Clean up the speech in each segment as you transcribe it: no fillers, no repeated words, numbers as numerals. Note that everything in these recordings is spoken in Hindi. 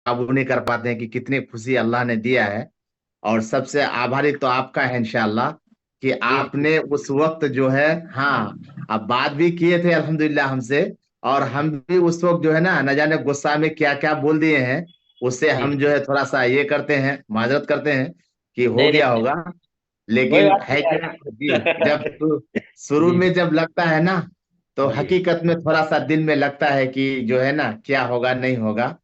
काबू नहीं कर पाते हैं कि कितनी खुशी अल्लाह ने दिया है। और सबसे आभारी तो आपका है इंशाअल्लाह कि जी जी। आपने उस वक्त जो है, हाँ, आप बात भी किए थे अल्हम्दुलिल्लाह हमसे। और हम भी उस वक्त जो है ना, न जाने गुस्सा में क्या क्या बोल दिए हैं, उससे जी हम जो है थोड़ा सा ये करते हैं, माजरत करते हैं कि हो नहीं नहीं, गया होगा। कोई लेकिन बात है नहीं क्या जी, जब यार। शुरू जी में जब लगता है ना, तो जी। हकीकत में थोड़ा सा दिल में लगता है कि जो है ना, क्या होगा नहीं होगा।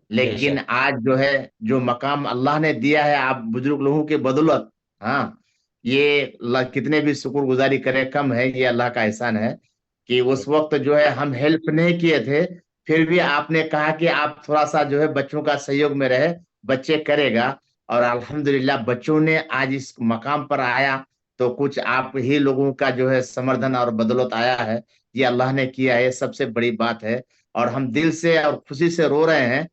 लेकिन बेशक। आज जो है, जो मकाम अल्लाह ने दिया है आप बुजुर्ग लोगों के बदौलत, हाँ, ये कितने भी शुक्रगुजारी करें कम है, ये अल्लाह का एहसान है कि उस वक्त जो है हम हेल्प नहीं किए थे, फिर भी आपने कहा कि आप थोड़ा सा जो है बच्चों का सहयोग में रहे, बच्चे करेगा। और अल्हम्दुलिल्लाह बच्चों ने आज इस मकाम पर आया, तो कुछ आप ही लोगों का जो है समर्थन और बदौलत आया है। ये अल्लाह ने किया है, सबसे बड़ी बात है। और हम दिल से और खुशी से रो रहे हैं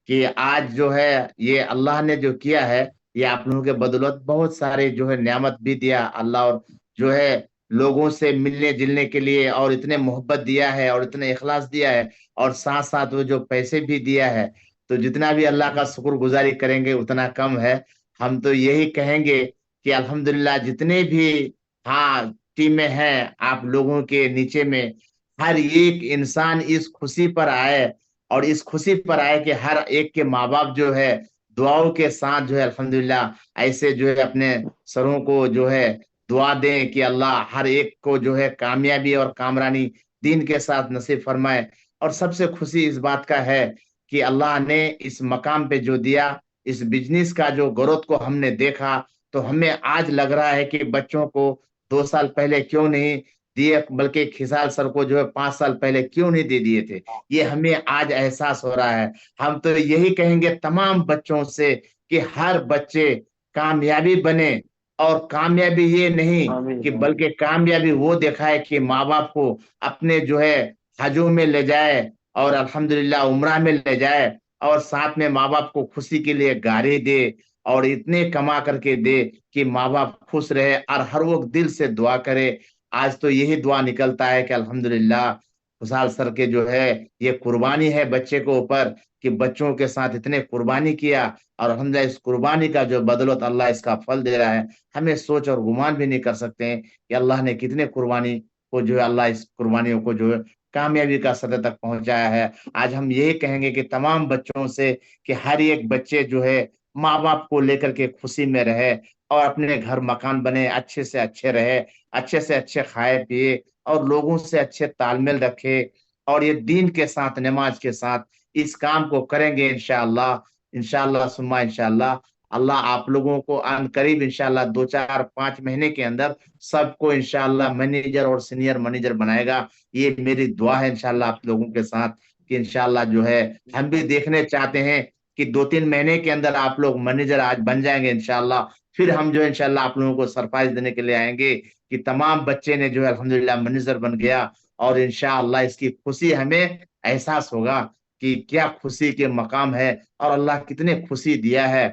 कि आज जो है ये अल्लाह ने जो किया है, ये आप लोगों के बदौलत बहुत सारे जो है नियामत भी दिया अल्लाह। और जो है लोगों से मिलने जुलने के लिए और इतने मोहब्बत दिया है और इतने इखलास दिया है, और साथ साथ वो जो पैसे भी दिया है। तो जितना भी अल्लाह का शुक्रगुजारी करेंगे उतना कम है। हम तो यही कहेंगे कि अल्हम्दुलिल्लाह जितने भी, हाँ, टीमें हैं आप लोगों के नीचे में, हर एक इंसान इस खुशी पर आए, और इस खुशी पर आए कि हर एक के माँ बाप जो है दुआओं के साथ जो है अल्हम्दुलिल्लाह ऐसे जो है अपने सरों को जो है दुआ दें कि अल्लाह हर एक को जो है कामयाबी और कामरानी दीन के साथ नसीब फरमाए। और सबसे खुशी इस बात का है कि अल्लाह ने इस मकाम पे जो दिया, इस बिजनेस का जो ग्रोथ को हमने देखा, तो हमें आज लग रहा है कि बच्चों को 2 साल पहले क्यों नहीं दिए, बल्कि खिसाल सर को जो है 5 साल पहले क्यों नहीं दे दिए थे, ये हमें आज एहसास हो रहा है। हम तो यही कहेंगे तमाम बच्चों से कि हर बच्चे कामयाबी बने। और कामयाबी ये नहीं आमीन कि, आमीन। बल्कि कामयाबी वो दिखाए कि माँ बाप को अपने जो है हजों में ले जाए, और अल्हम्दुलिल्लाह उम्रा में ले जाए, और साथ में माँ बाप को खुशी के लिए गाड़ी दे, और इतने कमा करके दे कि माँ बाप खुश रहे और हर वक्त दिल से दुआ करे। आज तो यही दुआ निकलता है कि अल्हम्दुलिल्लाह खुशहाल सर के जो है ये कुर्बानी है बच्चे को ऊपर, कि बच्चों के साथ इतने कुर्बानी किया, और अल्हम्दुलिल्लाह इस कुर्बानी का जो बदौलत अल्लाह इसका फल दे रहा है। हमें सोच और गुमान भी नहीं कर सकते हैं कि अल्लाह ने कितने कुर्बानी को जो है, अल्लाह इस कुर्बानियों को जो है कामयाबी का सतह तक पहुंचाया है। आज हम यही कहेंगे कि तमाम बच्चों से कि हर एक बच्चे जो है माँ बाप को लेकर के खुशी में रहे, और अपने घर मकान बने, अच्छे से अच्छे रहे, अच्छे से अच्छे खाए पिए, और लोगों से अच्छे तालमेल रखे, और ये दीन के साथ नमाज के साथ इस काम को करेंगे इंशाअल्लाह। इंशाअल्लाह सुम्मा इंशाअल्लाह अल्लाह आप लोगों को अन करीब इंशाअल्लाह 2 4 5 महीने के अंदर सबको इंशाअल्लाह मैनेजर और सीनियर मैनेजर बनाएगा। ये मेरी दुआ है इंशाअल्लाह आप लोगों के साथ कि इंशाअल्लाह जो है हम भी देखने चाहते हैं कि 2 3 महीने के अंदर आप लोग मैनेजर आज बन जाएंगे इंशाअल्लाह। फिर हम जो है इंशाअल्लाह आप लोगों को सरप्राइज देने के लिए आएंगे कि तमाम बच्चे ने जो है अल्हम्दुलिल्लाह मैनेजर बन गया। और इंशाअल्लाह इसकी खुशी हमें एहसास होगा कि क्या खुशी के मकाम है, और अल्लाह कितने खुशी दिया है।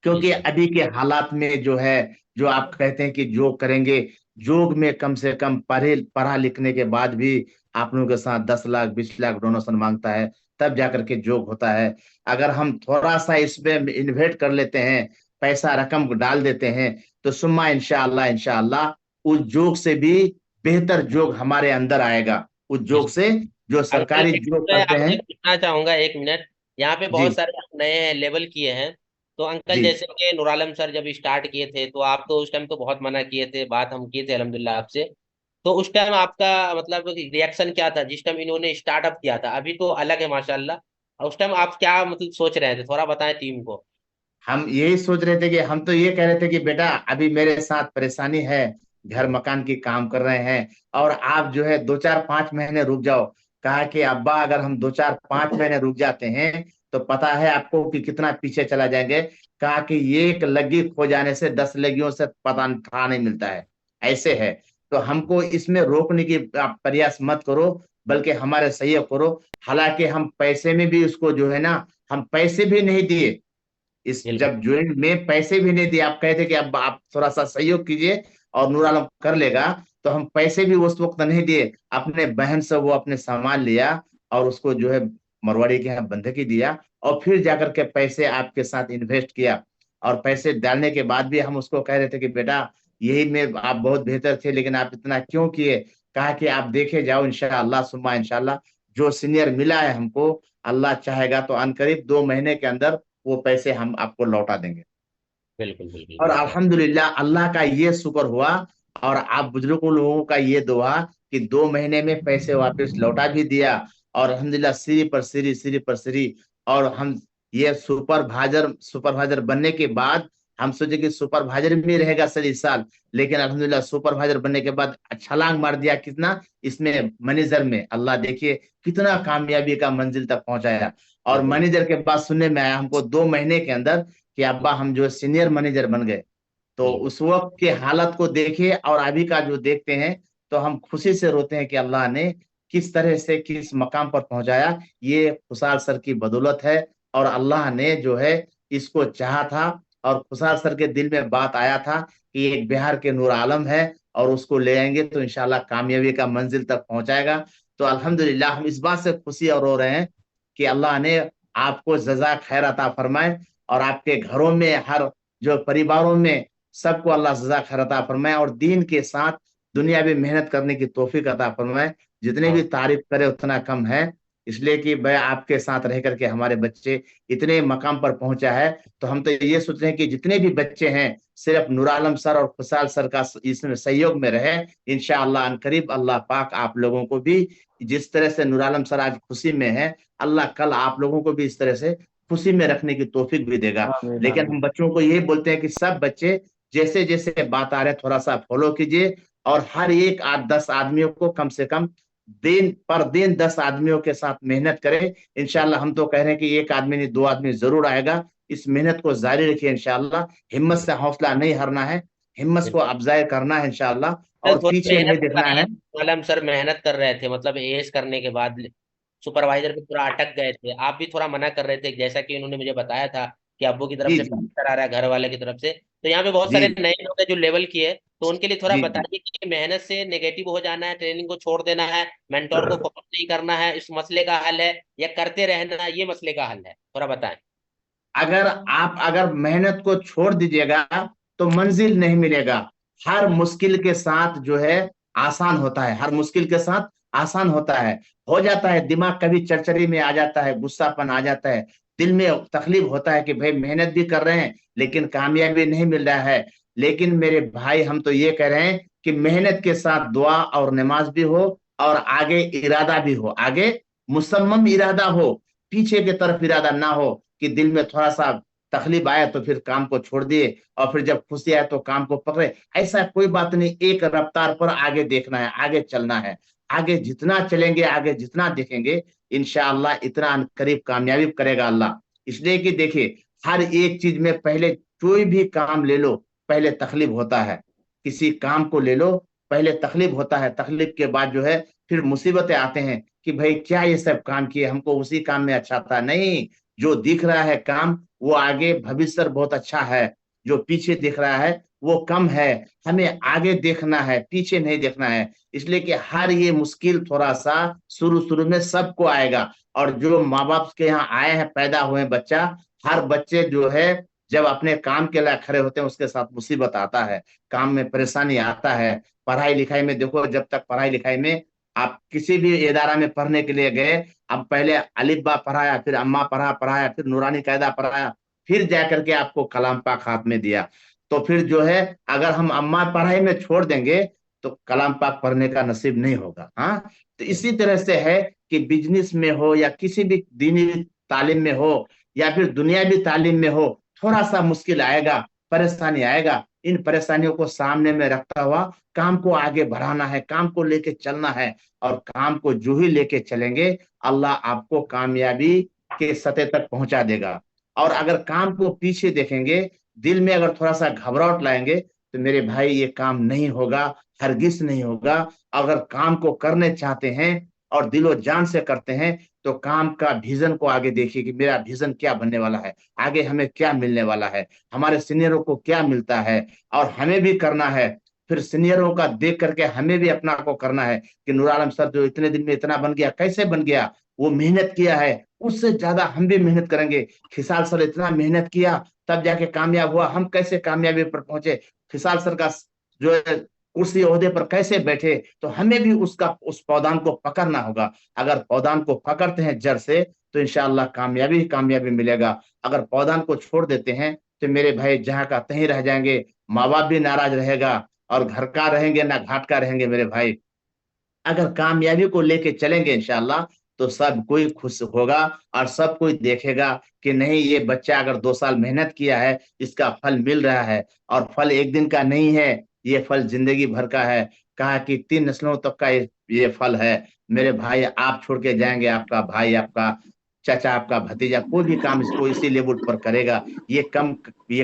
क्योंकि बेशक। अभी के हालात में जो है, जो आप कहते हैं कि जो करेंगे, जोग में कम से कम पढ़ा लिखने के बाद भी आप लोगों के साथ 10 लाख 20 लाख डोनेशन मांगता है, तब जाकर के जोग होता है। अगर हम थोड़ा सा इसमें इन्वेस्ट कर लेते हैं, पैसा रकम डाल देते हैं, तो सुम्मा इंशाअल्लाह इंशाअल्लाह उस जोग से भी बेहतर जोग हमारे अंदर आएगा। उस जोग बेशक। से जो अंकल सरकारी जोग मैं करते आपसे हैं। पूछना चाहूंगा, 1 मिनट। यहाँ पे बहुत जी सारे नए लेवल किए हैं। तो अंकल जी जैसे कि नूर आलम सर जब स्टार्ट किए थे तो आप तो उस टाइम तो बहुत मना किए थे, बात हम किए थे अल्हम्दुलिल्लाह आपसे। तो उस टाइम आपका मतलब रिएक्शन क्या था जिस टाइम इन्होंने स्टार्टअप किया था? अभी तो अलग है माशाल्लाह। और उस टाइम आप क्या मतलब सोच रहे थे, थोड़ा बताएं टीम को। हम यही सोच रहे थे कि, हम तो ये कह रहे थे कि बेटा अभी मेरे साथ परेशानी है, घर मकान की काम कर रहे हैं, और आप जो है 2 4 5 महीने रुक जाओ। कहा कि अब्बा अगर हम 2 4 5 महीने रुक जाते हैं तो पता है आपको कि कितना पीछे चला जाएंगे। कहा कि ये एक लग्गी खो जाने से 10 लग्गियों से पता था नहीं मिलता है, ऐसे है। तो हमको इसमें रोकने की आप प्रयास मत करो, बल्कि हमारे सहयोग करो। हालांकि हम पैसे में भी उसको जो है ना, हम पैसे भी नहीं दिए, इस बिल्कुल। जब ज्वाइंट में पैसे भी नहीं दिए, आप कहते कि अब आप थोड़ा सा सहयोग कीजिए और नूर आलम कर लेगा, तो हम पैसे भी उस वक्त नहीं दिए। अपने बहन से वो अपने सामान लिया और उसको जो है मरवाड़ी के यहाँ बंधकी दिया, और फिर जाकर के पैसे आपके साथ इन्वेस्ट किया। और पैसे डालने के बाद भी हम उसको कह रहे थे कि बेटा यही में आप बहुत बेहतर थे, लेकिन आप इतना क्यों किए? कहा कि आप देखे जाओ, इंशाअल्लाह सुम्मा इंशाअल्लाह जो सीनियर मिला है हमको, अल्लाह चाहेगा तो अनकरीब 2 महीने के अंदर वो पैसे हम आपको लौटा देंगे। बिल्कुल बिल्कुल और माशाल्लाह। अल्हम्दुलिल्लाह अल्लाह का ये शुक्र हुआ, और आप बुजुर्गों लोगों का ये दुआ कि 2 महीने में पैसे वापस लौटा भी दिया। और अल्हम्दुलिल्लाह सीरी पर सीरी। और हम ये सुपरवाइजर बनने के बाद हम सोचे कि सुपरवाइजर में रहेगा सर इस साल, लेकिन अल्हम्दुलिल्लाह सुपरवाइजर बनने के बाद छलांग मार दिया कितना इसमें, मैनेजर में। अल्लाह देखिए कितना कामयाबी का मंजिल तक पहुंचाया। और बिल्कुल मैनेजर के बाद सुनने में आया हमको 2 महीने के अंदर कि अब्बा हम जो सीनियर मैनेजर बन गए। तो बिल्कुल। उस वक्त के हालत को देखिए और अभी का जो देखते हैं, तो हम खुशी से रोते हैं कि अल्लाह ने किस तरह से किस मकाम पर पहुंचाया। ये खुशहाल सर की बदौलत है। और अल्लाह ने जो है इसको चाहा था, और खुशहाल सर के दिल में बात आया था कि एक बिहार के नूर आलम है, और उसको ले आएंगे तो इंशाल्लाह कामयाबी का मंजिल तक पहुंचाएगा। तो अल्हम्दुलिल्लाह हम इस बात से खुशी और रो रहे हैं कि अल्लाह ने आपको जज़ा खैर अता फरमाए, और आपके घरों में हर जो परिवारों में सबको अल्लाह सजा खैर अता फरमाए, और दीन के साथ दुनिया में मेहनत करने की तौफीक अता फरमाए। जितने भी हाँ तारीफ करे उतना कम है। इसलिए कि भाई आपके साथ रह करके हमारे बच्चे इतने मकाम पर पहुंचा है। तो हम तो ये सोच रहे हैं कि जितने भी बच्चे हैं सिर्फ नूर आलम सर और खुशहाल सर का इसमें सहयोग में रहे। इंशाअल्लाह अनकरीब अल्लाह पाक आप लोगों को भी जिस तरह से नूर आलम सर आज खुशी में है, अल्लाह कल आप लोगों को भी इस तरह से खुशी में रखने की तौफीक भी देगा। आमीन लेकिन आमीन। हम बच्चों को यही बोलते हैं कि सब बच्चे जैसे जैसे बात आ रहे हैं थोड़ा सा फॉलो कीजिए। और हर एक 8-10 आदमियों को कम से कम दिन पर दिन 10 आदमियों के साथ मेहनत करें। इंशाल्लाह हम तो कह रहे हैं कि एक आदमी नहीं 2 आदमी जरूर आएगा। इस मेहनत को जारी रखिए इंशाल्लाह। हिम्मत से हौसला नहीं हारना है, हिम्मत को बिल्कुल अफजाई करना है इंशाल्लाह। सर, और थोड़ी पीछे नहीं मेहनत देखना कराइए। है। आलम सर मेहनत कर रहे थे, मतलब एएस करने के बाद सुपरवाइजर पे पूरा अटक गए थे। आप भी थोड़ा मना कर रहे थे, जैसा कि उन्होंने मुझे बताया था कि अब्बू की तरफ जी से जी प्रेशर आ रहा है, घर वाले की तरफ से। तो यहाँ पे बहुत जी सारे नए लोग हैं जो लेवल किए, तो उनके लिए थोड़ा जी जी। बताइए कि मेहनत से नेगेटिव हो जाना है, ट्रेनिंग को छोड़ देना है, मेंटोर को फॉलो नहीं करना है, इस मसले का हल है, या करते रहना ये मसले का हल है, थोड़ा बताएं। अगर मेहनत को छोड़ दीजिएगा तो मंजिल नहीं मिलेगा। हर मुश्किल के साथ जो है आसान होता है, हर मुश्किल के साथ आसान होता है। हो जाता है दिमाग कभी चरचरी में आ जाता है, गुस्सापन आ जाता है, दिल में तकलीफ होता है कि भाई मेहनत भी कर रहे हैं लेकिन कामयाबी नहीं मिल रहा है। लेकिन मेरे भाई हम तो ये कह रहे हैं कि मेहनत के साथ दुआ और नमाज भी हो, और आगे इरादा भी हो, आगे मुसम्मम इरादा हो, पीछे की तरफ इरादा ना हो कि दिल में थोड़ा सा तकलीफ आया तो फिर काम को छोड़ दिए, और फिर जब खुशी आए तो काम को पकड़े। ऐसा कोई बात नहीं, एक रफ्तार पर आगे देखना है, आगे चलना है। आगे जितना चलेंगे, आगे जितना देखेंगे, इंशाअल्लाह इतना करीब कामयाबी करेगा अल्लाह। इसलिए कि देखिए हर एक चीज में पहले कोई भी काम ले लो पहले तकलीफ होता है। किसी काम को ले लो पहले तकलीफ होता है, तकलीफ के बाद जो है फिर मुसीबतें आते हैं कि भाई क्या ये सब काम किए, हमको उसी काम में अच्छा था नहीं। जो दिख रहा है काम वो आगे भविष्य बहुत अच्छा है, जो पीछे दिख रहा है वो कम है। हमें आगे देखना है, पीछे नहीं देखना है। इसलिए कि हर ये मुश्किल थोड़ा सा शुरू शुरू में सबको आएगा। और जो माँ बाप के यहाँ आए हैं, पैदा हुए हैं बच्चा, हर बच्चे जो है जब अपने काम के लिए खड़े होते हैं उसके साथ मुसीबत आता है, काम में परेशानी आता है। पढ़ाई लिखाई में देखो, जब तक पढ़ाई लिखाई में आप किसी भी इदारा में पढ़ने के लिए गए, अब पहले अलिफ बा पढ़ाया, फिर अम्मा पढ़ाया, फिर नूरानी कायदा पढ़ाया, फिर जाकर के आपको कलाम पाक हाथ में दिया। तो फिर जो है अगर हम अम्मा पढ़ाई में छोड़ देंगे तो कलाम पाक पढ़ने का नसीब नहीं होगा। हाँ, तो इसी तरह से है कि बिजनेस में हो या किसी भी दीनी तालीम में हो या फिर दुनियावी तालीम में हो, थोड़ा सा मुश्किल आएगा, परेशानी आएगा। इन परेशानियों को सामने में रखता हुआ काम को आगे बढ़ाना है, काम को लेके चलना है। और काम को जो ही लेके चलेंगे अल्लाह आपको कामयाबी के सतह तक पहुंचा देगा। और अगर काम को पीछे देखेंगे, दिल में अगर थोड़ा सा घबराहट लाएंगे, तो मेरे भाई ये काम नहीं होगा, हरगिज नहीं होगा। अगर काम को करने चाहते हैं और दिलो जान से करते हैं, तो काम का विजन को आगे देखिए कि मेरा विजन क्या बनने वाला है, आगे हमें क्या मिलने वाला है, हमारे सीनियरों को क्या मिलता है, और हमें भी करना है। फिर सीनियरों का देख करके हमें भी अपना को करना है कि नूर आलम सर जो इतने दिन में इतना बन गया, कैसे बन गया? वो मेहनत किया है, उससे ज्यादा हम भी मेहनत करेंगे। खिसाल सर इतना मेहनत किया तब जाके कामयाब हुआ, हम कैसे कामयाबी पर पहुंचे? खिसाल सर का जो है कुर्सी ओहदे पर कैसे बैठे, तो हमें भी उसका उस पौधान को पकड़ना होगा। अगर पौधान को पकड़ते हैं जड़ से तो इंशाअल्लाह कामयाबी ही कामयाबी मिलेगा। अगर पौधान को छोड़ देते हैं तो मेरे भाई जहां का तहीं रह जाएंगे, माँ बाप भी नाराज रहेगा और घर का रहेंगे ना घाट का रहेंगे मेरे भाई। अगर कामयाबी को लेके चलेंगे इंशाल्लाह तो सब कोई खुश होगा और सब कोई देखेगा कि नहीं, ये बच्चा अगर 2 साल मेहनत किया है इसका फल मिल रहा है। और फल एक दिन का नहीं है, ये फल जिंदगी भर का है। कहा कि 3 नस्लों तक का ये फल है। मेरे भाई आप छोड़ के जाएंगे, आपका भाई, आपका चाचा, आपका भतीजा, कोई भी काम इसको इसी लेवल पर करेगा। ये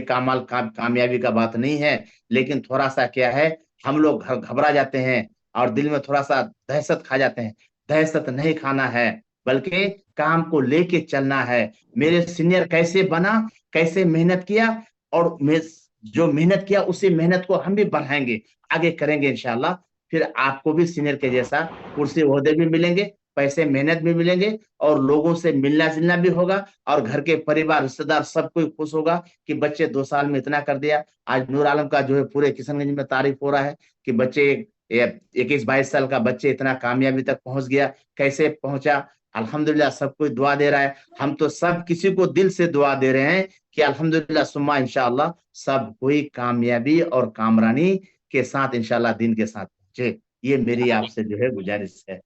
कामयाबी का बात नहीं है। लेकिन थोड़ा सा क्या है, हम लोग घबरा जाते हैं और दिल में थोड़ा सा दहशत खा जाते हैं। दहशत नहीं खाना है, बल्कि काम को लेके चलना है। मेरे सीनियर कैसे बना, कैसे मेहनत किया, और मैं जो मेहनत किया उसी मेहनत को हम भी बढ़ाएंगे, आगे करेंगे इंशाल्लाह। फिर आपको भी सीनियर के जैसा कुर्सी ओहदे भी मिलेंगे, पैसे मेहनत भी मिलेंगे, और लोगों से मिलना जुलना भी होगा, और घर के परिवार रिश्तेदार सब कोई खुश होगा कि बच्चे 2 साल में इतना कर दिया। आज नूर आलम का जो है पूरे किशनगंज में तारीफ हो रहा है कि बच्चे 21-22 साल का बच्चे इतना कामयाबी तक पहुंच गया। कैसे पहुंचा? अल्हम्दुलिल्लाह, सब कोई दुआ दे रहा है। हम तो सब किसी को दिल से दुआ दे रहे हैं कि अल्हम्दुलिल्लाह सुम्मा इंशाअल्लाह सब कोई कामयाबी और कामरानी के साथ इंशाअल्लाह दिन के साथ पहुंचे। ये मेरी आपसे जो है गुजारिश है।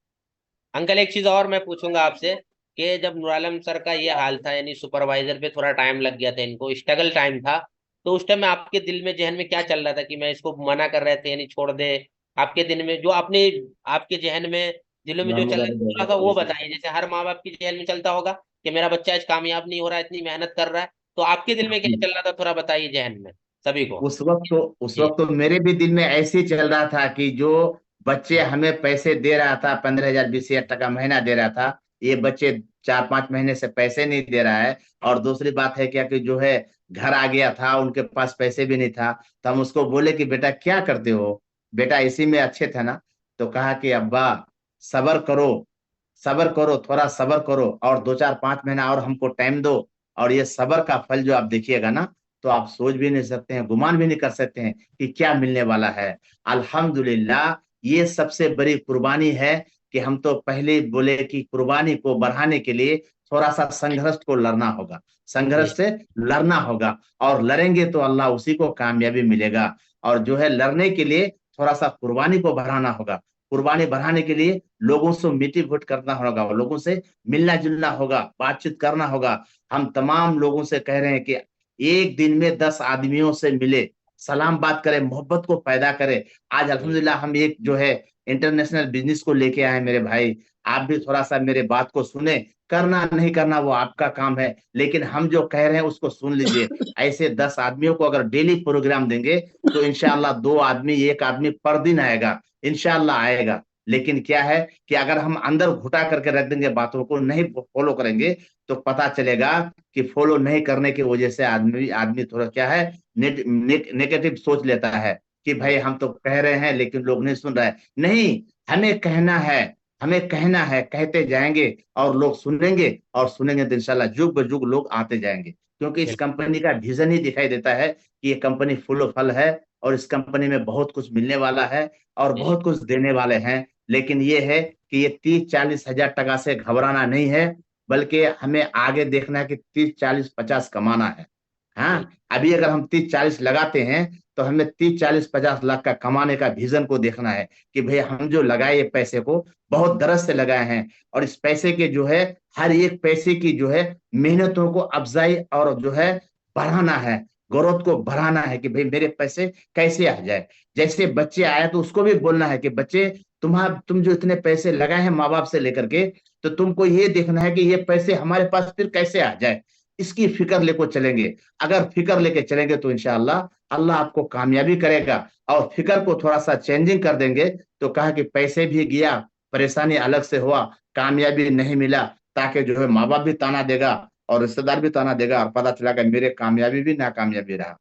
अंकल एक चीज और मैं पूछूंगा आपसे कि जब नूर आलम सर का ये हाल था, यानी सुपरवाइजर पे थोड़ा टाइम लग गया था, इनको स्ट्रगल टाइम था, तो उस टाइम में आपके दिल में, जहन में क्या चल रहा था कि मैं इसको मना कर रहे थे यानी छोड़ दे? आपके दिन में जो अपने, आपके जहन में, दिलों में जो चल मोहम्मद रहा है, अली थोड़ा सा वो बताइए। जैसे हर माँ बाप की जहन में चलता होगा कि मेरा बच्चा आज कामयाब नहीं हो रहा है, इतनी मेहनत कर रहा है, तो आपके दिल में क्या चल रहा था, थोड़ा बताइए जहन में सभी को। उस वक्त तो मेरे भी दिल में ऐसे ही चल रहा था कि जो बच्चे हमें पैसे दे रहा था, 15,000 20,000 टका महीना दे रहा था, ये बच्चे 4-5 महीने से पैसे नहीं दे रहा है। और दूसरी बात है क्या कि जो है घर आ गया था, उनके पास पैसे भी नहीं था। तो हम उसको बोले कि बेटा क्या करते हो, बेटा इसी में अच्छे थे ना? तो कहा कि अब्बा सबर करो, सबर करो, थोड़ा सबर करो, और 2-4-5 महीना और हमको टाइम दो। और ये सबर का फल जो आप देखिएगा ना, तो आप सोच भी नहीं सकते हैं, गुमान भी नहीं कर सकते हैं कि क्या मिलने वाला है। अल्हम्दुलिल्लाह, ये सबसे बड़ी कुर्बानी है कि हम तो पहले ही बोले कि कुर्बानी को बढ़ाने के लिए थोड़ा सा संघर्ष को लड़ना होगा, जी संघर्ष से लड़ना होगा। और लड़ेंगे तो अल्लाह उसी को कामयाबी मिलेगा। और जो है लड़ने के लिए थोड़ा सा कुर्बानी को बढ़ाना होगा। कुर्बानी बढ़ाने के लिए लोगों से मीठी भुट करना होगा, लोगों से मिलना जुलना होगा, बातचीत करना होगा। हम तमाम लोगों से कह रहे हैं कि एक दिन में 10 आदमियों से मिले, सलाम बात करें, मोहब्बत को पैदा करें। आज जी अल्हम्दुलिल्लाह हम एक जो है इंटरनेशनल बिजनेस को लेके आए मेरे भाई। आप भी थोड़ा सा मेरे बात को सुने, करना नहीं करना वो आपका काम है, लेकिन हम जो कह रहे हैं उसको सुन लीजिए। ऐसे 10 आदमियों को अगर डेली प्रोग्राम देंगे तो इंशाअल्लाह 2 आदमी, 1 आदमी पर दिन आएगा, इंशाअल्लाह आएगा। लेकिन क्या है कि अगर हम अंदर घुटा करके रख देंगे, बातों को नहीं फॉलो करेंगे, तो पता चलेगा कि फॉलो नहीं करने की वजह से आदमी आदमी थोड़ा क्या है, नेगेटिव सोच लेता है कि भाई हम तो कह रहे हैं लेकिन लोग नहीं सुन रहे हैं। नहीं, हमें कहना है, हमें कहना है, कहते जाएंगे और लोग सुनेंगे, और सुनेंगे तो इंशाल्लाह जुग ब जुग लोग आते जाएंगे। क्योंकि इस बिल्कुल। कंपनी का विजन ही दिखाई देता है कि ये कंपनी फुल ऑफ फल है, और इस कंपनी में बहुत कुछ मिलने वाला है और जी बहुत कुछ देने वाले हैं। लेकिन ये है कि ये 30-40 हजार टका से घबराना नहीं है, बल्कि हमें आगे देखना है कि 30-40-50 कमाना है। जी हाँ, अभी अगर हम 30-40 लगाते हैं तो हमें 30-40-50 लाख का कमाने का विजन को देखना है कि भाई हम जो लगाए ये पैसे को बहुत दरद से लगाए हैं, और इस पैसे के जो है हर एक पैसे की जो है मेहनतों को अफजाई और जो है बढ़ाना है, ग्रोथ को बढ़ाना है कि भाई मेरे पैसे कैसे आ जाए। जैसे बच्चे आए तो उसको भी बोलना है कि बच्चे तुम जो इतने पैसे लगाए हैं माँ बाप से लेकर के, तो तुमको ये देखना है कि ये पैसे हमारे पास फिर कैसे आ जाए, इसकी फिक्र लेकर चलेंगे। अगर फिक्र लेके चलेंगे तो इंशाअल्लाह अल्लाह आपको कामयाबी करेगा। और फिक्र को थोड़ा सा चेंजिंग कर देंगे तो कहा कि पैसे भी गया, परेशानी अलग से हुआ, कामयाबी नहीं मिला, ताकि जो है माँ बाप भी ताना देगा और रिश्तेदार भी ताना देगा, और पता चला कि मेरे कामयाबी भी नाकामयाबी रहा।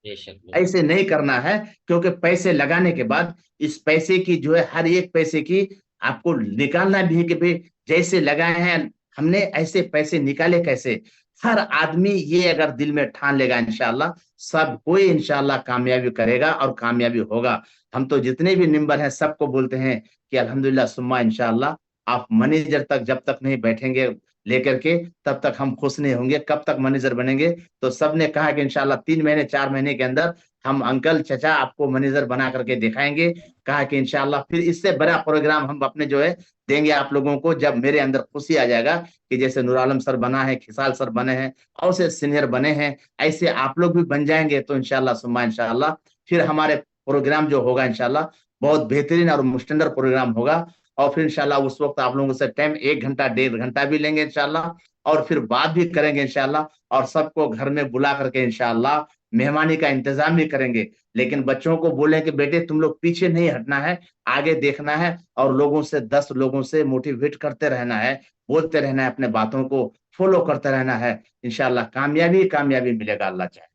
बेशक बिल्कुल। ऐसे नहीं करना है, क्योंकि पैसे लगाने के बाद इस पैसे की जो है हर एक पैसे की आपको निकालना भी है कि भाई जैसे लगाए हैं हमने ऐसे पैसे निकाले कैसे। हर आदमी ये अगर दिल में ठान लेगा इंशाल्लाह, सब कोई इंशाल्लाह कामयाबी करेगा और कामयाबी होगा। हम तो जितने भी मेंबर हैं सबको बोलते हैं कि अल्हम्दुलिल्लाह सुम्मा इंशाल्लाह, आप मैनेजर तक जब तक नहीं बैठेंगे लेकर के, तब तक हम खुश नहीं होंगे। कब तक मैनेजर बनेंगे? तो सबने कहा कि इंशाल्लाह 3 महीने 4 महीने के अंदर हम अंकल चचा आपको मैनेजर बना करके दिखाएंगे। कहा कि इंशाल्लाह फिर इससे बड़ा प्रोग्राम हम अपने जो है देंगे आप लोगों को, जब मेरे अंदर खुशी आ जाएगा कि जैसे नूर आलम सर बना है, खिसाल सर बने हैं और से सीनियर बने हैं, ऐसे आप लोग भी बन जाएंगे। तो इंशाल्लाह सुम्मा इंशाल्लाह फिर हमारे प्रोग्राम जो होगा इंशाल्लाह बहुत बेहतरीन और मुस्टंडर प्रोग्राम होगा। और फिर इंशाल्लाह उस वक्त आप लोगों से टाइम 1 घंटा 1.5 घंटा भी लेंगे इंशाल्लाह, और फिर बात भी करेंगे इंशाल्लाह, और सबको घर में बुला करके इंशाल्लाह मेहमानी का इंतजाम भी करेंगे। लेकिन बच्चों को बोले कि बेटे तुम लोग पीछे नहीं हटना है, आगे देखना है, और लोगों से 10 लोगों से मोटिवेट करते रहना है, बोलते रहना है, अपने बातों को फॉलो करते रहना है। इंशाल्लाह कामयाबी कामयाबी मिलेगा, अल्लाह चाहे।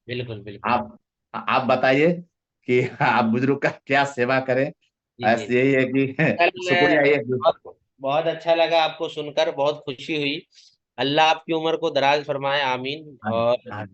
बिल्कुल बिल्कुल। आप बताइए कि आप बुजुर्ग का क्या सेवा करें। जी जी। ऐसे यही है कि कल मैं शुक्रिया ये। बहुत बहुत अच्छा लगा आपको सुनकर, बहुत खुशी हुई। अल्लाह आपकी उम्र को दराज फरमाए, आमीन। हाँ और हाँ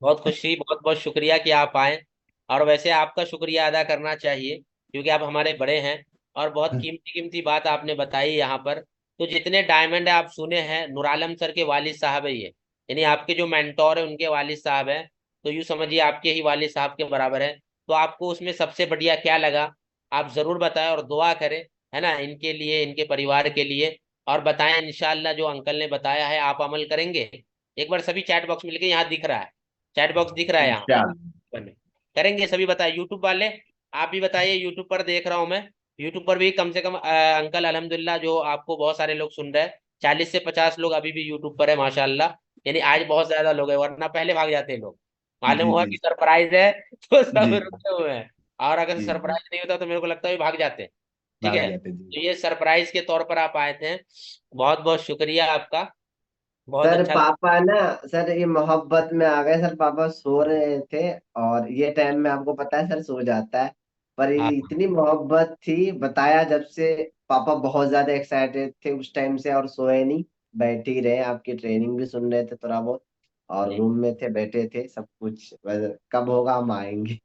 बहुत खुशी, बहुत बहुत शुक्रिया कि आप आए। और वैसे आपका शुक्रिया अदा करना चाहिए, क्योंकि आप हमारे बड़े हैं और बहुत कीमती कीमती बात आपने बताई यहाँ पर। तो जितने डायमंड आप सुने हैं, नूरालम सर के वालिद साहब है ये, यानी आपके जो मेंटोर है उनके वालिद साहब हैं। तो यूँ समझिए आपके ही वालिद साहब के बराबर है। तो आपको उसमें सबसे बढ़िया क्या लगा, आप जरूर बताएं और दुआ करें, है ना, इनके लिए, इनके परिवार के लिए। और बताएं इंशाल्लाह जो अंकल ने बताया है आप अमल करेंगे। एक बार सभी चैट बॉक्स मिलके यहाँ दिख रहा है, चैट बॉक्स दिख रहा है यहाँ इंशाल्लाह। पर। करेंगे सभी, बताए यूट्यूब वाले। आप भी बताइए, यूट्यूब पर देख रहा हूँ मैं, यूट्यूब पर भी कम से कम अंकल अल्हम्दुलिल्लाह जो आपको बहुत सारे लोग सुन रहे हैं, 40 से 50 लोग अभी भी यूट्यूब पर है माशाल्लाह। यानी आज बहुत ज्यादा लोग हैं, वरना पहले भाग जाते हैं लोग। मालूम जी हुआ जी कि सरप्राइज है तो सब जी रुके हुए हैं। और अगर जी जी, सरप्राइज नहीं होता तो मेरे को लगता है भाग जाते हैं। ठीक भाग है, जाते जी। तो ये सरप्राइज के तौर पर आप आए थे। बहुत बहुत शुक्रिया आपका, बहुत सर अच्छा लगा। पापा ना, सर ये मोहब्बत में आ गए। सर पापा सो रहे थे, और ये टाइम में आपको पता है सर सो जाता है, पर ये हाँ इतनी मोहब्बत थी बताया जब से। पापा बहुत ज्यादा एक्साइटेड थे उस टाइम से, और सोए नहीं, बैठ ही रहे। आपकी ट्रेनिंग भी सुन रहे थे थोड़ा बहुत, और जी। रूम में थे, बैठे थे सब कुछ, बस कब होगा हम आएंगे।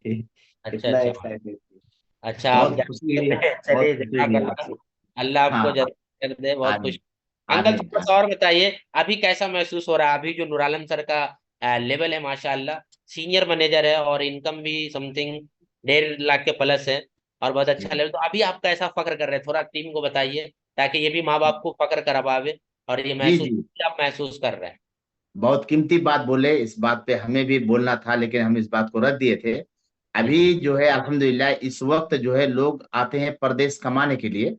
अच्छा इतना अच्छा। एक्साइटेड थे। अच्छा, आप बहुत खुशी हुई, जाते हैं, बहुत चलिए खुशी हुई जज़ाकल्लाह। आपसे। अल्लाह हाँ आपको हाँ, जरूर कर दे, बहुत खुश। आमीन अंकल आमीन थोड़ा सा आमीन। और बताइए, अभी कैसा महसूस हो रहा है? अभी जो नूरालम सर का लेवल है माशाल्लाह, सीनियर मैनेजर है और इनकम भी समथिंग 1.5 लाख के प्लस है, और बहुत अच्छा लेवल। तो अभी आप कैसा फख्र कर रहे हैं, थोड़ा टीम को बताइए, ताकि ये भी माँ बाप को फख्र करा पावे, और ये जी महसूस जी, आप महसूस कर रहे हैं। बहुत कीमती बात बोले। इस बात पे हमें भी बोलना था, लेकिन हम इस बात को रख दिए थे। जी अभी जी। जो है अल्हम्दुलिल्लाह इस वक्त जो है लोग आते हैं परदेश कमाने के लिए।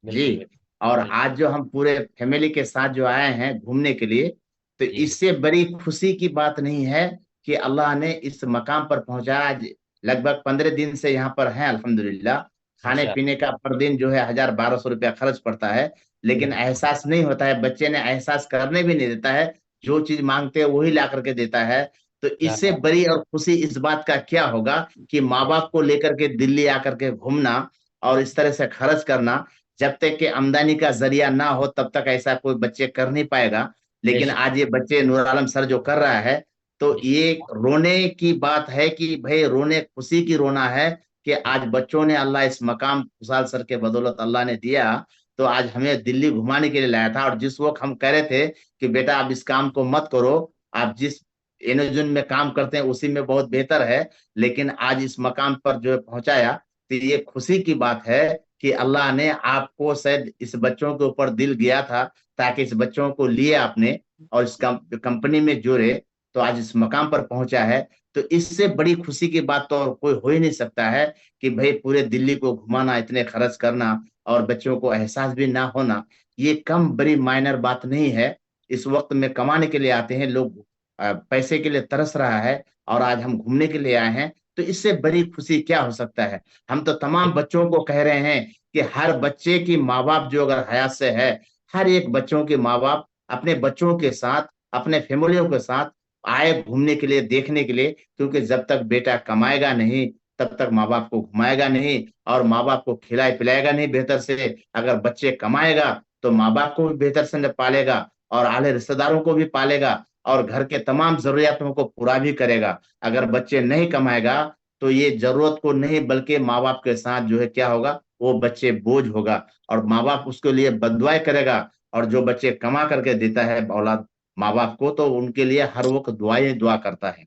जी। बिल्कुल और बिल्कुल आज जो हम पूरे फैमिली के साथ जो आए हैं घूमने के लिए, तो जी इससे बड़ी खुशी की बात नहीं है कि अल्लाह ने इस मकाम पर पहुंचाया। आज लगभग 15 दिन से यहाँ पर हैं अल्हम्दुलिल्लाह। खाने अच्छा। पीने का पर दिन जो है 1,000-1,200 रुपया खर्च पड़ता है, लेकिन एहसास नहीं होता है, बच्चे ने एहसास करने भी नहीं देता है। जो चीज मांगते हैं वही ला करके देता है। तो क्या इससे बात बड़ी और खुशी इस बात का क्या होगा कि माँ है। बाप को लेकर के दिल्ली आकर के घूमना और इस तरह से खर्च करना। जब तक कि आमदनी का जरिया ना हो तब तक ऐसा कोई बच्चे कर नहीं पाएगा। लेकिन बेशक। आज ये बच्चे नूर आलम सर जो कर रहा है, तो जी ये रोने की बात है कि भाई रोने खुशी की रोना है कि आज बच्चों ने, अल्लाह इस मकाम खुशाल सर के बदौलत अल्लाह ने दिया। तो आज हमें दिल्ली घुमाने के लिए लाया था, और जिस वक्त हम कह रहे थे कि बेटा आप इस काम को मत करो, आप जिस एनोजन में काम करते हैं उसी में बहुत बेहतर है, लेकिन आज इस मकाम पर जो है पहुंचाया। तो ये खुशी की बात है कि अल्लाह ने आपको, शायद इस बच्चों के ऊपर दिल गया था, ताकि इस बच्चों को लिए आपने और इस कंपनी में जोड़े, तो आज इस मकाम पर पहुंचा है। तो इससे बड़ी खुशी की बात तो और कोई हो ही नहीं सकता है कि भाई पूरे दिल्ली को घुमाना, इतने खर्च करना और बच्चों को एहसास भी ना होना, ये कम बड़ी माइनर बात नहीं है। इस वक्त में कमाने के लिए आते हैं लोग, पैसे के लिए तरस रहा है, और आज हम घूमने के लिए आए हैं। तो इससे बड़ी खुशी क्या हो सकता है। हम तो तमाम बच्चों को कह रहे हैं कि हर बच्चे की माँ बाप जो अगर हयात से है, हर एक बच्चों के माँ बाप अपने बच्चों के साथ, अपने फैमिलियों के साथ आए घूमने के लिए, देखने के लिए। क्योंकि जब तक बेटा कमाएगा नहीं तब तक माँ बाप को घुमाएगा नहीं, और माँ बाप को खिलाए पिलाएगा नहीं बेहतर से। अगर बच्चे कमाएगा तो माँ बाप को भी बेहतर से पालेगा और आले रिश्तेदारों को भी पालेगा और घर के तमाम जरूरियातों को पूरा भी करेगा। अगर बच्चे नहीं कमाएगा तो ये जरूरत को नहीं बल्कि माँ बाप के साथ जो है क्या होगा, वो बच्चे बोझ होगा और माँ बाप उसके लिए बददुआएं करेगा। और जो बच्चे कमा करके देता है औलाद माँ बाप को, तो उनके लिए हर वक्त दुआएं दुआ करता है।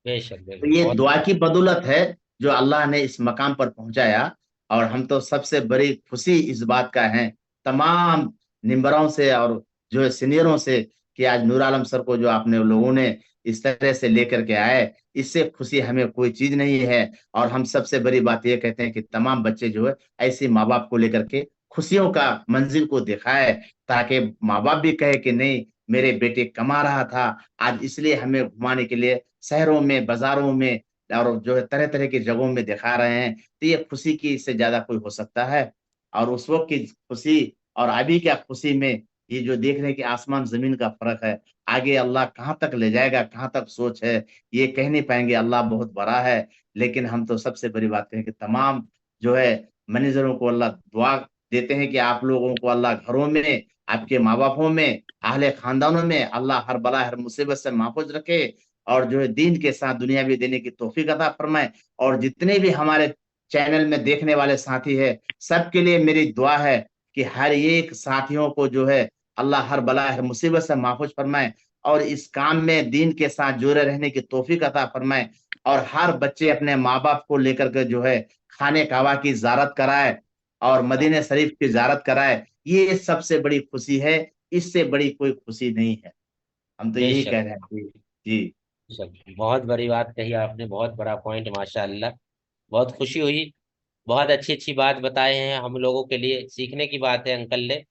बेशक तो बेशक, ये बहुत दुआ की बदौलत है जो अल्लाह ने इस मकाम पर पहुंचाया। और हम तो सबसे बड़ी खुशी इस बात का है तमाम निम्बरों से और जो सीनियरों से कि आज नूर आलम सर को जो आपने लोगों ने इस तरह से लेकर के आए, इससे खुशी हमें कोई चीज नहीं है। और हम सबसे बड़ी बात ये कहते हैं कि तमाम बच्चे जो है ऐसे माँ बाप को लेकर के खुशियों का मंजिल को दिखाए, ताकि माँ बाप भी कहे कि नहीं, मेरे बेटे कमा रहा था, आज इसलिए हमें घुमाने के लिए शहरों में, बाजारों में और जो है तरह तरह की जगहों में दिखा रहे हैं। तो ये खुशी की इससे ज्यादा कोई हो सकता है? और उस वक्त की खुशी और अभी क्या खुशी में ये जो देख रहे हैं कि आसमान जमीन का फर्क है। आगे अल्लाह कहाँ तक ले जाएगा, कहाँ तक सोच है, ये कह नहीं पाएंगे, अल्लाह बहुत बड़ा है। लेकिन हम तो सबसे बड़ी बात कहें कि तमाम जो है मैनेजरों को अल्लाह दुआ देते हैं कि आप लोगों को अल्लाह घरों में, आपके माँ बापों में, अहले खानदानों में अल्लाह हर बला हर मुसीबत से महफूज रखे और जो है दीन के साथ दुनिया भी देने की तौफीक अता फरमाए। और जितने भी हमारे चैनल में देखने वाले साथी है, सबके लिए मेरी दुआ है कि हर एक साथियों को जो है अल्लाह हर बला हर मुसीबत से महफूज फरमाए और इस काम में दीन के साथ जुड़े रहने की तौफीक अता फरमाए। और हर बच्चे अपने माँ बाप को लेकर के जो है खाने काबा की ज़ियारत कराए और मदीने शरीफ की ज़ियारत कराए। ये सबसे बड़ी खुशी है, इससे बड़ी कोई खुशी नहीं है। हम तो यही बेशक कह रहे हैं जी। जी बेशक, बहुत बड़ी बात कही आपने, बहुत बड़ा पॉइंट, माशाअल्लाह। बहुत खुशी हुई, बहुत अच्छी अच्छी बात बताए हैं, हम लोगों के लिए सीखने की बात है अंकल ने,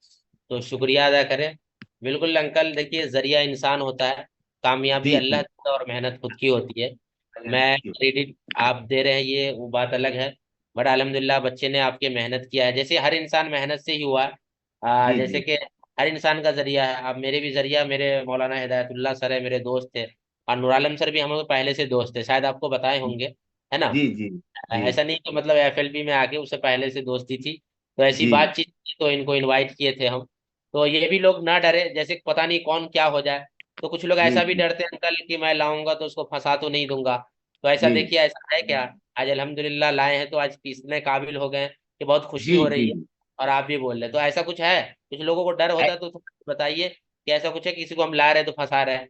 तो शुक्रिया अदा करें। बिल्कुल अंकल, देखिए जरिया इंसान होता है, कामयाबी जी अल्लाह जी। देता है और मेहनत खुद की होती है। मैं क्रेडिट आप दे रहे हैं ये वो बात अलग है, बट अल्हम्दुलिल्लाह बच्चे ने आपके मेहनत किया है, जैसे हर इंसान मेहनत से ही हुआ है। जी जैसे जी। कि हर इंसान का जरिया है, अब मेरे भी जरिया मेरे मौलाना हिदायतुल्लाह सर है, मेरे दोस्त थे, और नूर आलम सर भी हम लोग पहले से दोस्त थे, शायद आपको बताए होंगे, है ना। जी जी। जी ऐसा नहीं कि मतलब एफएलबी में आके उससे पहले से दोस्ती थी, तो ऐसी जी। बातचीत थी तो इनको इनवाइट किए थे हम। तो ये भी लोग ना डरे, जैसे पता नहीं कौन क्या हो जाए, तो कुछ लोग जी ऐसा भी जी। डरते हैं अंकल कि मैं लाऊंगा तो उसको फंसा तो नहीं दूंगा। तो ऐसा जी देखिए, ऐसा है क्या, आज अल्हम्दुलिल्लाह लाए हैं तो आज इतने काबिल हो गए हैं कि बहुत खुशी जी हो जी। रही है। और आप भी बोल रहे, तो ऐसा कुछ है, कुछ लोगों को डर होता ऐ- है तो थोड़ा बताइए कि ऐसा कुछ है, किसी को हम ला रहे हैं तो फंसा रहे हैं।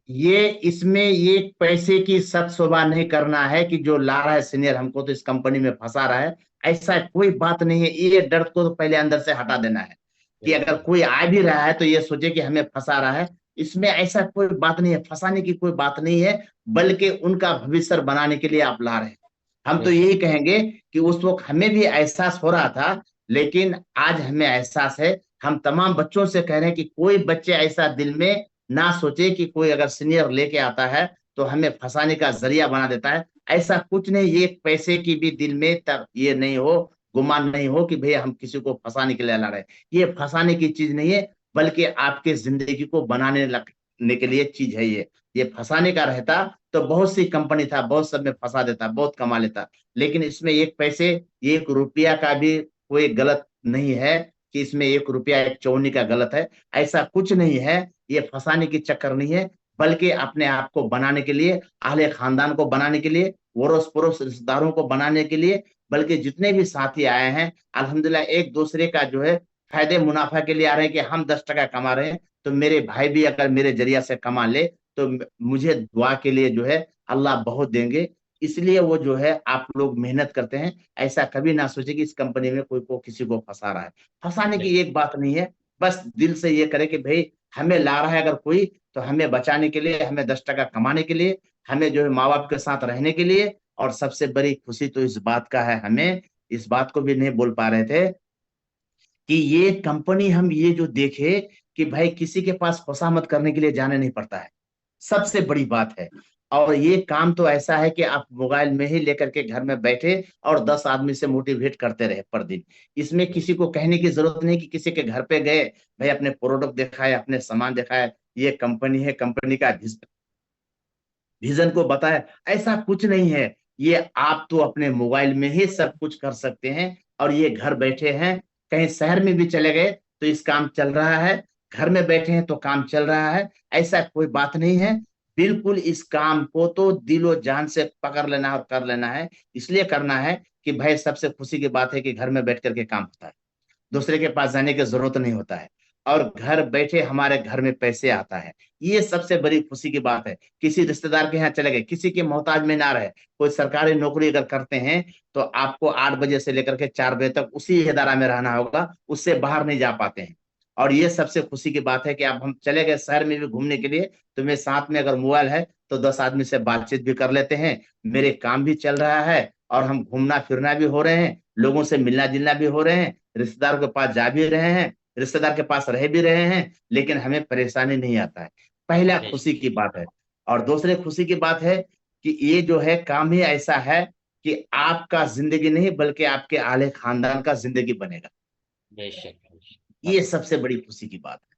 ये इसमें ये पैसे की सत शोभा नहीं करना है कि जो ला रहा है सीनियर हमको तो इस कंपनी में फंसा रहा है, ऐसा कोई बात नहीं है। ये डर को तो पहले अंदर से हटा देना है कि अगर बिल्कुल कोई आ भी रहा है तो ये सोचे कि हमें फंसा रहा है। इसमें ऐसा कोई बात नहीं है, फंसाने की कोई बात नहीं है, बल्कि उनका भविष्य बनाने के लिए आप ला रहे हैं। हम तो बेशक यही कहेंगे कि उस वक्त हमें भी एहसास हो रहा था, लेकिन आज हमें एहसास है। हम तमाम बच्चों से कह रहे हैं कि कोई बच्चे ऐसा दिल में ना सोचे कि कोई अगर सीनियर लेके आता है तो हमें फंसाने का जरिया बना देता है। ऐसा कुछ नहीं, ये पैसे की भी दिल में तब ये नहीं हो, गुमान नहीं हो कि भैया हम किसी को फंसाने के लिए ला रहे हैं। ये फंसाने की चीज नहीं है, बल्कि आपके जिंदगी को बनाने लगने के लिए चीज है ये फंसाने का रहता तो बहुत सी कंपनी था, बहुत सब में फंसा देता, बहुत कमा लेता। लेकिन इसमें एक पैसे, एक रुपया का भी कोई गलत नहीं है कि इसमें एक रुपया एक चौनी का गलत है, ऐसा कुछ नहीं है। ये फंसाने की चक्कर नहीं है, बल्कि अपने आप को बनाने के लिए, अहले खानदान को बनाने के लिए, वरोस पड़ोस रिश्तेदारों को बनाने के लिए, बल्कि जितने भी साथी आए हैं अल्हम्दुलिल्लाह एक दूसरे का जो है फायदे मुनाफा के लिए आ रहे हैं कि हम 10 टका कमा रहे हैं तो मेरे भाई भी अगर मेरे जरिया से कमा ले तो मुझे दुआ के लिए जो है अल्लाह बहुत देंगे। इसलिए वो जो है आप लोग मेहनत करते हैं। ऐसा कभी ना सोचे कि इस कंपनी में कोई को किसी को फंसा रहा है, फंसाने की एक बात नहीं है। बस दिल से ये करे कि भाई हमें ला रहा है अगर कोई, तो हमें बचाने के लिए, हमें 10 टका कमाने के लिए, हमें जो है माँ बाप के साथ रहने के लिए। और सबसे बड़ी खुशी तो इस बात का है, हमें इस बात को भी नहीं बोल पा रहे थे कि ये कंपनी हम ये जो देखे कि भाई किसी के पास खुशामद करने के लिए जाने नहीं पड़ता है, सबसे बड़ी बात है। और ये काम तो ऐसा है कि आप मोबाइल में ही लेकर के घर में बैठे और 10 आदमी से मोटिवेट करते रहे पर दिन। इसमें किसी को कहने की जरूरत नहीं कि किसी के घर पे गए, भाई अपने प्रोडक्ट दिखाए, अपने सामान दिखाए, ये कंपनी है, कंपनी का विजन को बताए, ऐसा कुछ नहीं है। ये आप तो अपने मोबाइल में ही सब कुछ कर सकते हैं और ये घर बैठे हैं। कहीं शहर में भी चले गए तो इस काम चल रहा है, घर में बैठे हैं तो काम चल रहा है, ऐसा कोई बात नहीं है। बिल्कुल इस काम को तो दिलो जान से पकड़ लेना है और कर लेना है। इसलिए करना है कि भाई सबसे खुशी की बात है कि घर में बैठ करके काम होता है, दूसरे के पास जाने की जरूरत नहीं होता है, और घर बैठे हमारे घर में पैसे आता है। ये सबसे बड़ी खुशी की बात है। किसी रिश्तेदार के यहाँ चले गए, किसी के मोहताज में ना रहे। कोई सरकारी नौकरी अगर करते हैं तो आपको 8 बजे से लेकर के 4 बजे तक उसी इदारा में रहना होगा, उससे बाहर नहीं जा पाते हैं। और ये सबसे खुशी की बात है कि अब हम चले गए शहर में भी घूमने के लिए, तो मेरे साथ में अगर मोबाइल है तो 10 आदमी से बातचीत भी कर लेते हैं, मेरे काम भी चल रहा है, और हम घूमना फिरना भी हो रहे हैं, लोगों से मिलना जुलना भी हो रहे हैं, रिश्तेदारों के पास जा भी रहे हैं, रिश्तेदार के पास रह भी रहे हैं, लेकिन हमें परेशानी नहीं आता है। पहला खुशी की बात है। और दूसरे खुशी की बात है कि ये जो है काम ही ऐसा है कि आपका जिंदगी नहीं बल्कि आपके आले खानदान का जिंदगी बनेगा। बेशक ये सबसे बड़ी खुशी की बात है।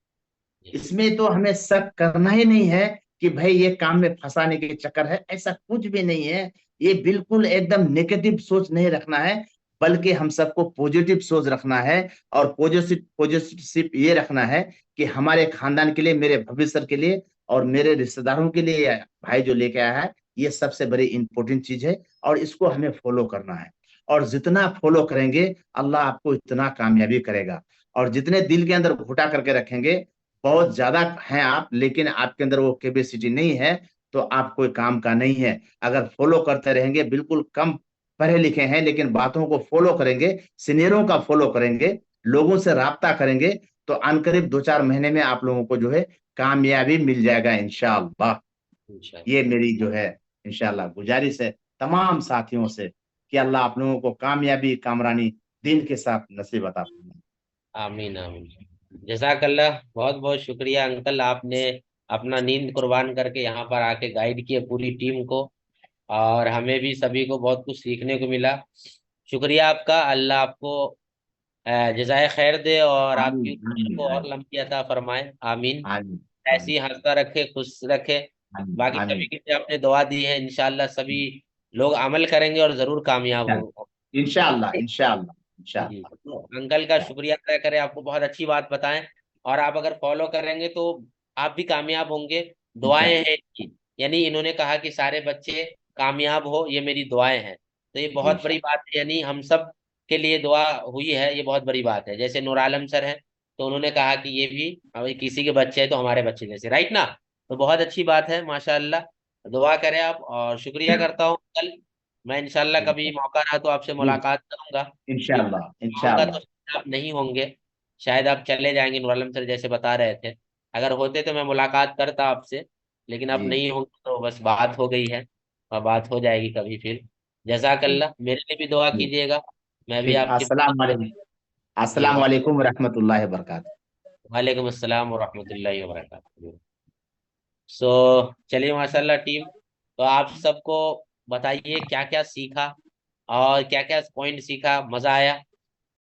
बेशक। इसमें तो हमें शक करना ही नहीं है कि भाई ये काम में फंसाने के चक्कर है, ऐसा कुछ भी नहीं है। ये बिल्कुल एकदम नेगेटिव सोच नहीं रखना है, बल्कि हम सबको पॉजिटिव सोच रखना है। और पॉजिटिव पॉजिटिव ये रखना है कि हमारे खानदान के लिए, मेरे भविष्य के लिए, और मेरे रिश्तेदारों के लिए ये भाई जो लेके आया है, ये सबसे बड़ी इंपॉर्टेंट चीज है, और इसको हमें फॉलो करना है। और जितना फॉलो करेंगे अल्लाह आपको इतना कामयाबी करेगा। और जितने दिल के अंदर घुटा करके रखेंगे, बहुत ज्यादा हैं आप लेकिन आपके अंदर वो कैपेसिटी नहीं है, तो आप कोई काम का नहीं है। अगर फॉलो करते रहेंगे, बिल्कुल कम पढ़े लिखे हैं लेकिन बातों को फॉलो करेंगे, सीनियरों का फॉलो करेंगे, लोगों से राब्ता करेंगे, तो अनकरीब 2-4 महीने में आप लोगों को जो है कामयाबी मिल जाएगा इंशाअल्लाह। ये इंशाल्लाह। मेरी जो है इंशाअल्लाह गुजारिश है तमाम साथियों से कि अल्लाह आप लोगों को कामयाबी कामरानी दिन के साथ नसीब अता फरमाए। आमीन आमीन। जज़ाकल्लाह, बहुत बहुत शुक्रिया अंकल, आपने अपना नींद कुर्बान करके यहाँ पर आके गाइड किए पूरी टीम को, और हमें भी सभी को बहुत कुछ सीखने को मिला। शुक्रिया आपका। अल्लाह आपको जज़ाए खैर दे और आमीन आपकी उम्र आमीन को और आमीन लंबी अता फरमाए। आमीन। आमीन ऐसी हंसता रखे, खुश रखे। आमीन बाकी सभी आमीन के लिए आपने दुआ दी है, इंशाल्लाह सभी लोग अमल करेंगे और जरूर कामयाब हो। इंशाअल्लाह इंशाअल्लाह जी, इंशाअल्लाह। तो अंकल का शुक्रिया अदा करें, आपको बहुत अच्छी बात बताएं, और आप अगर फॉलो करेंगे तो आप भी कामयाब होंगे। दुआएं इंशाअल्लाह हैं इनकी, यानी इन्होंने कहा कि सारे बच्चे कामयाब हो, ये मेरी दुआएं हैं, तो ये जी बहुत बड़ी इंशाअल्लाह। बात है, यानी हम सब के लिए दुआ हुई है, ये बहुत बड़ी बात है। जैसे नूर आलम सर हैं, तो उन्होंने कहा कि ये भी अभी किसी के बच्चे हैं तो हमारे बच्चे जैसे, राइट ना। तो बहुत अच्छी बात है, माशाअल्लाह। दुआ करें आप, और शुक्रिया करता हूँ कल। मैं इंशाल्लाह कभी मौका रहा तो आपसे जी मुलाकात करूंगा। क्योंकि इंशाअल्लाह आऊंगा इंशाअल्लाह। तो आप नहीं होंगे, शायद आप चले जाएंगे, नूर आलम सर जैसे बता रहे थे। अगर होते तो मैं मुलाकात करता आपसे, लेकिन अब जी नहीं होंगे, तो बस बात हो गई है, और बात हो जाएगी कभी फिर। जी जज़ाकल्लाह, मेरे लिए भी दुआ जी कीजिएगा। मैं भी ठीक। आपकी अस्सलाम वालेकुम। जी, अस्सलाम वालेकुम रहमतुल्लाहि व बरकातहू। वालेकुम अस्सलाम वरहमतुल्लाहि वबरकातुहू। सो चलिए, माशाल्लाह टीम, तो आप सबको बताइए क्या क्या सीखा और क्या क्या पॉइंट सीखा, मजा आया।